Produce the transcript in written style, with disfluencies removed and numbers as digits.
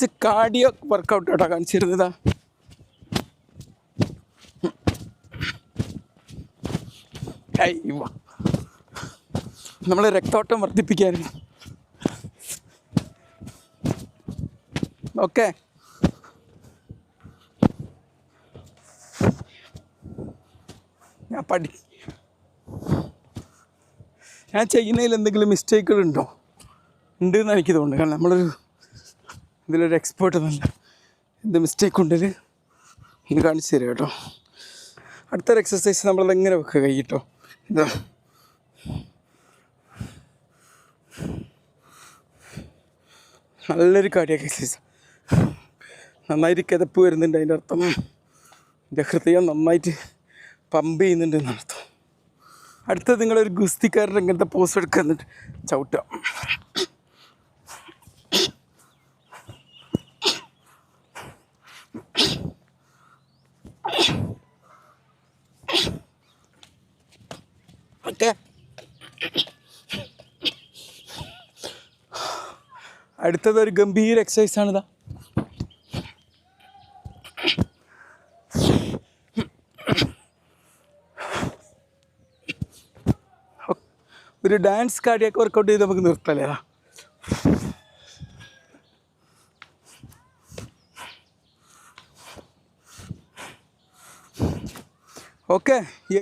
കുറച്ച് കാർഡിയോ വർക്കൗട്ടോട്ടാണ് കാണിച്ചിരുന്നതാ. നമ്മൾ രക്തോട്ടം വർദ്ധിപ്പിക്കായിരുന്നു. ഓക്കെ, ഞാൻ ചെയ്യുന്നതിൽ എന്തെങ്കിലും മിസ്റ്റേക്കുകളുണ്ടോ? ഉണ്ടെന്ന് എനിക്ക് തോന്നുന്നു. കാരണം നമ്മളൊരു ഇതിലൊരു എക്സ്പേർട്ട് എന്നല്ല. എന്ത് മിസ്റ്റേക്ക് ഉണ്ടെങ്കിൽ ഇത് കാണിച്ചു തരാം കേട്ടോ. അടുത്തൊരു എക്സസൈസ് നമ്മളതെങ്ങനെ വെക്കുക കൈ കേട്ടോ. ഇതാ നല്ലൊരു കാർഡിയാക് എക്സസൈസ്. നന്നായിട്ട് കിതപ്പ് വരുന്നുണ്ട്. അതിൻ്റെ അർത്ഥം എൻ്റെ ഹൃദയം നന്നായിട്ട് പമ്പ് ചെയ്യുന്നുണ്ട് എന്നർത്ഥം. അടുത്തത് നിങ്ങളൊരു ഗുസ്തിക്കാരൻ്റെ ഇങ്ങനത്തെ പോസ് എടുക്കുക, എന്നിട്ട് ചവിട്ടുക. ഓക്കെ, അടുത്തതൊരു ഗംഭീര എക്സസൈസാണിതാ. ഒരു ഡാൻസ് കാർഡിയാക് വർക്കൗട്ട് ചെയ്ത് നമുക്ക് നിർത്തല്ലേ. ഓക്കെ.